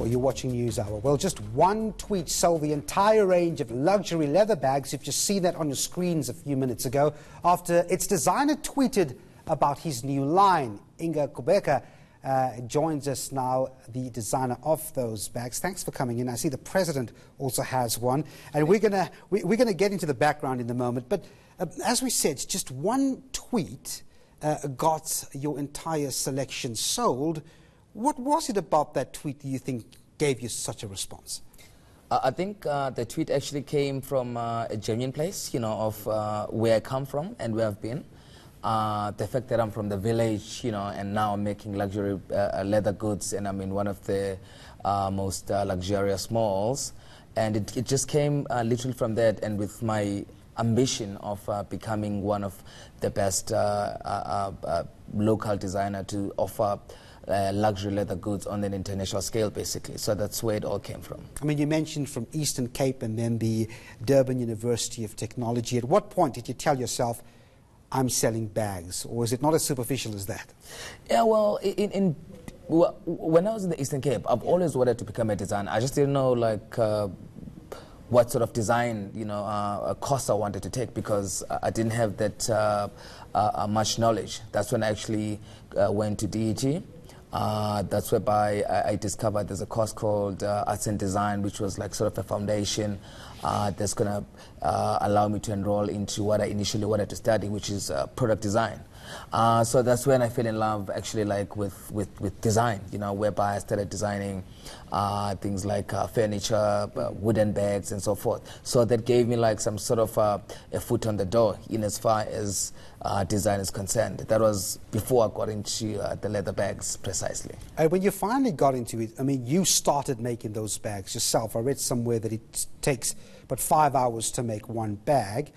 Well, you're watching NewsHour. Well, just one tweet sold the entire range of luxury leather bags. You've just seen that on your screens a few minutes ago after its designer tweeted about his new line. Inga Kubeka joins us now, the designer of those bags. Thanks for coming in. I see the president also has one, and we're gonna get into the background in a moment. But as we said, just one tweet got your entire selection sold. What was it about that tweet that you think gave you such a response? I think the tweet actually came from a genuine place, of where I come from and where I've been. The fact that I'm from the village, and now I'm making luxury leather goods, and I'm in one of the most luxurious malls. And it just came literally from that, and with my ambition of becoming one of the best local designer to offer luxury leather goods on an international scale, basically. So that's where it all came from. I mean, you mentioned from Eastern Cape and then the Durban University of Technology. At what point did you tell yourself, I'm selling bags, or is it not as superficial as that? Yeah, well, when I was in the Eastern Cape, I've always wanted to become a designer. I just didn't know, what sort of design, course I wanted to take, because I didn't have that much knowledge. That's when I actually went to DET. That's whereby I discovered there's a course called Arts and Design, which was like sort of a foundation that's going to allow me to enroll into what I initially wanted to study, which is product design. So that's when I fell in love, actually, with design, whereby I started designing things like furniture, wooden bags, and so forth. So that gave me some sort of a foot on the door in as far as design is concerned. That was before I got into the leather bags, precisely. When you finally got into it, I mean, you started making those bags yourself. I read somewhere that it takes but 5 hours to make one bag.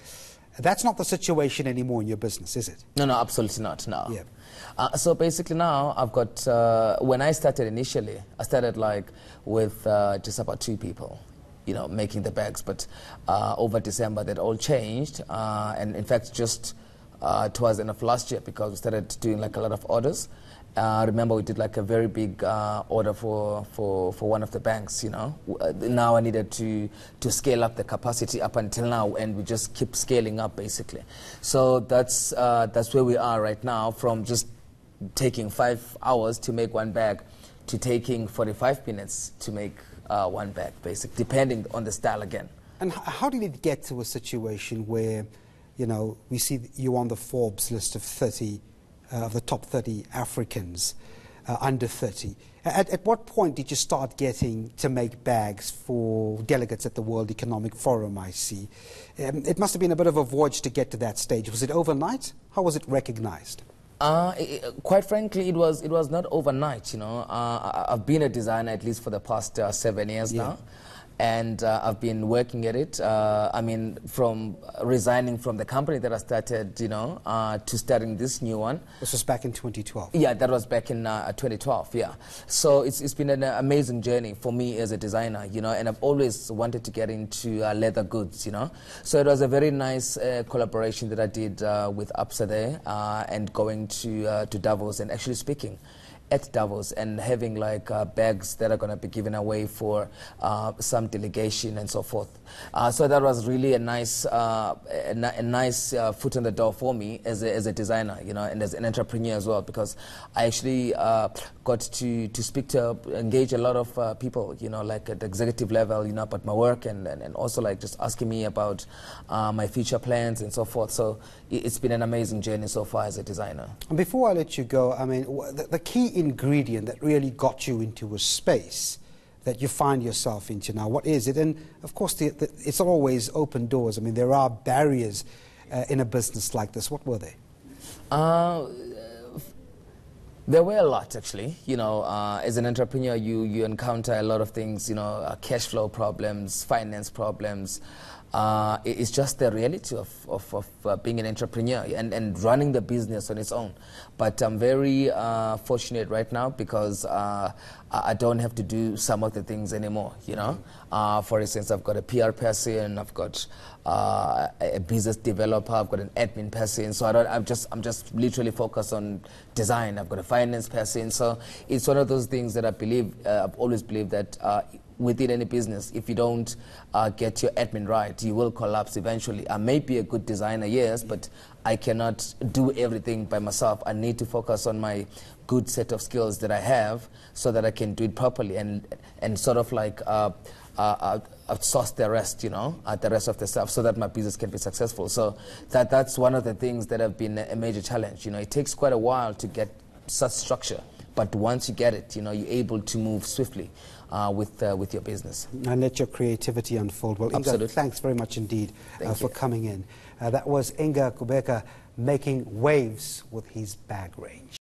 That's not the situation anymore in your business, is it? No, absolutely not, no. Yeah. So basically now I've got, when I started initially, I started with just about 2 people, making the bags. But over December that all changed, and in fact just towards the end of last year, because we started doing a lot of orders. Remember, we did a very big order for one of the banks. Now I needed to scale up the capacity up until now, and we just keep scaling up, basically. So that's where we are right now, from just taking 5 hours to make one bag to taking 45 minutes to make one bag, basically, depending on the style again. And how did it get to a situation where, we see you on the Forbes list of 30 of the top 30 Africans under 30. At what point did you start getting to make bags for delegates at the World Economic Forum, I see? It must have been a bit of a voyage to get to that stage. Was it overnight? How was it recognized? Quite frankly, it was not overnight, I've been a designer at least for the past 7 years now. And I've been working at it. I mean, from resigning from the company that I started, to starting this new one. This was back in 2012. Yeah, that was back in 2012. Yeah. So it's been an amazing journey for me as a designer, and I've always wanted to get into leather goods, So it was a very nice collaboration that I did with Absa there, and going to Davos and actually speaking at Davos and having bags that are going to be given away for some delegation and so forth. So that was really a nice foot in the door for me as a designer, and as an entrepreneur as well, because I actually got to speak to, engage a lot of people, at the executive level, about my work, and also just asking me about my future plans and so forth. So it's been an amazing journey so far as a designer. And before I let you go, I mean, the key ingredient that really got you into a space that you find yourself into now, what is it? And of course, it's always open doors. I mean, there are barriers in a business like this. What were they? There were a lot, actually. As an entrepreneur, you encounter a lot of things, cash flow problems, finance problems. It's just the reality of being an entrepreneur and running the business on its own. But I'm very fortunate right now, because I I don't have to do some of the things anymore, you know. For instance, I've got a PR person, I've got a business developer, I've got an admin person, so I'm just literally focused on design. I've got a finance person, so it's one of those things that I believe, I've always believed that within any business, if you don't get your admin right, you will collapse eventually. I may be a good designer, yes, but I cannot do everything by myself. I need to focus on my good set of skills that I have so that I can do it properly and sort of like outsource the rest, you know, the rest of the stuff so that my business can be successful. So that's one of the things that have been a major challenge. You know, it takes quite a while to get such structure, but once you get it, you know, you're able to move swiftly with your business. And let your creativity unfold. Well, Inga, thanks very much indeed for coming in. That was Inga Kubeka making waves with his bag range.